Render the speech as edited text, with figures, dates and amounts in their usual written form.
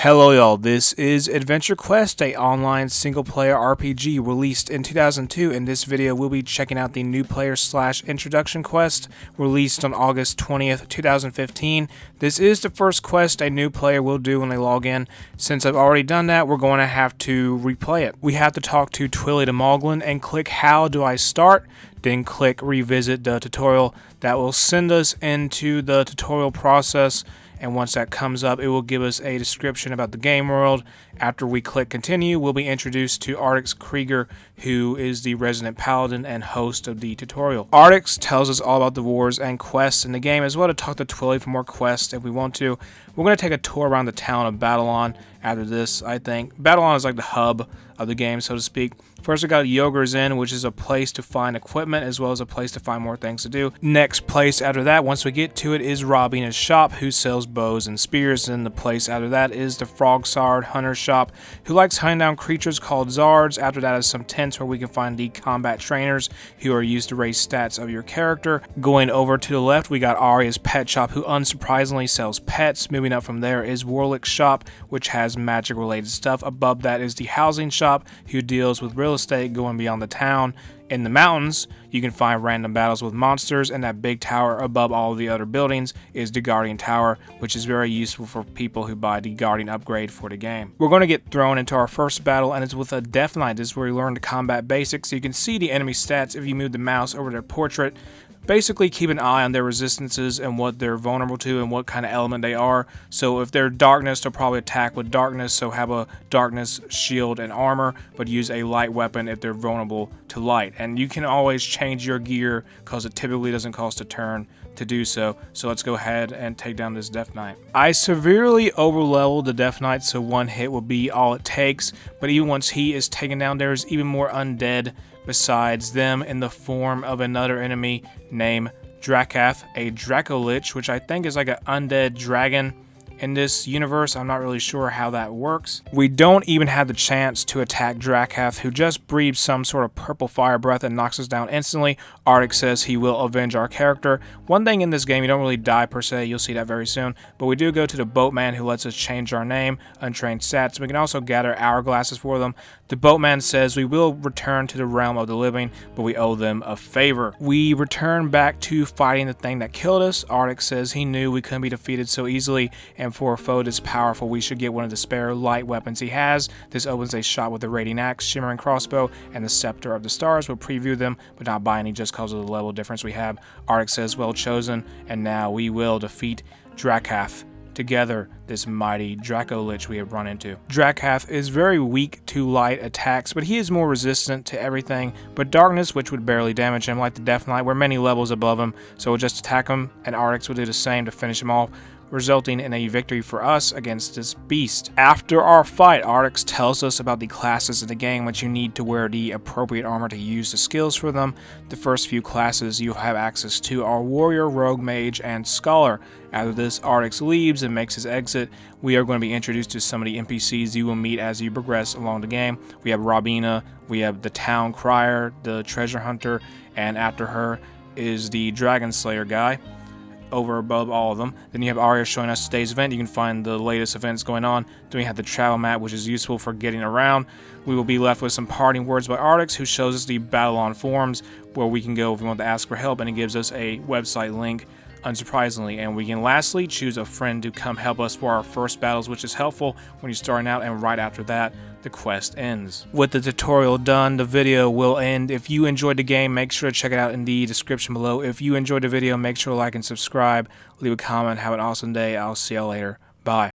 Hello y'all, this is Adventure Quest, a online single-player RPG released in 2002. In this video, we'll be checking out the new player / introduction quest released on August 20th, 2015. This is the first quest a new player will do when they log in. Since I've already done that, we're going to have to replay it. We have to talk to Twilly de Moglin and click How Do I Start? Then click Revisit the Tutorial. That will send us into the tutorial process. And once that comes up, it will give us a description about the game world. After we click continue, we'll be introduced to Artix Krieger, who is the resident paladin and host of the tutorial. Artix tells us all about the wars and quests in the game, as well to talk to Twilly for more quests if we want to. We're going to take a tour around the town of Battleon after this, I think. Battleon is like the hub of the game, so to speak. First, we got Yoger's Inn, which is a place to find equipment as well as a place to find more things to do. Next place after that, once we get to it, is Robina's shop, who sells bows and spears. And the place after that is the Frogsard Hunter's shop, who likes hunting down creatures called Zards. After that is some tents where we can find the combat trainers, who are used to raise stats of your character. Going over to the left, we got Arya's pet shop, who unsurprisingly sells pets. Moving up from there is Warlick's shop, which has magic related stuff. Above that is the housing shop, who deals with real estate going beyond the town. In the mountains, you can find random battles with monsters, and that big tower above all the other buildings is the Guardian Tower, which is very useful for people who buy the Guardian upgrade for the game. We're going to get thrown into our first battle, and it's with a Death Knight. This is where you learn the combat basics. So you can see the enemy stats if you move the mouse over their portrait. Basically, keep an eye on their resistances and what they're vulnerable to and what kind of element they are. So if they're darkness, they'll probably attack with darkness, so have a darkness shield and armor, but use a light weapon if they're vulnerable to light. And you can always change your gear because it typically doesn't cost a turn to do so. So let's go ahead and take down this Death Knight. I severely overleveled the Death Knight, so one hit will be all it takes, but even once he is taken down, there's even more undead besides them in the form of another enemy named Drakath, a Dracolich, which I think is like an undead dragon in this universe. I'm not really sure how that works. We don't even have the chance to attack Drakath, who just breathes some sort of purple fire breath and knocks us down instantly. Artix says he will avenge our character. One thing in this game, you don't really die per se, you'll see that very soon, but we do go to the boatman, who lets us change our name, untrained stats. We can also gather hourglasses for them. The boatman says we will return to the realm of the living, but we owe them a favor. We return back to fighting the thing that killed us. Artix says he knew we couldn't be defeated so easily, and for a foe this powerful, we should get one of the spare light weapons he has. This opens a shot with the Radiant Axe, Shimmering Crossbow, and the Scepter of the Stars. We'll preview them, but not buy any just because of the level difference we have. Artix says, well chosen, and now we will defeat Drakath together, this mighty Dracolich we have run into. Drakath is very weak to light attacks, but he is more resistant to everything but darkness, which would barely damage him, like the Death Knight. We're many levels above him, so we'll just attack him, and Artix will do the same to finish him off, resulting in a victory for us against this beast. After our fight, Artix tells us about the classes of the game, which you need to wear the appropriate armor to use the skills for them. The first few classes you'll have access to are Warrior, Rogue, Mage, and Scholar. After this, Artix leaves and makes his exit. We are going to be introduced to some of the NPCs you will meet as you progress along the game. We have Robina, we have the Town Crier, the Treasure Hunter, and after her is the Dragon Slayer guy, over above all of them. Then you have Arya showing us today's event. You can find the latest events going on. Then we have the travel map, which is useful for getting around. We will be left with some parting words by Artix, who shows us the Battleon forums, where we can go if we want to ask for help, and it gives us a website link, unsurprisingly. And we can lastly choose a friend to come help us for our first battles, which is helpful when you're starting out, and right after that, the quest ends. With the tutorial done, the video will end. If you enjoyed the game, make sure to check it out in the description below. If you enjoyed the video, make sure to like and subscribe, leave a comment, have an awesome day. I'll see y'all later. Bye.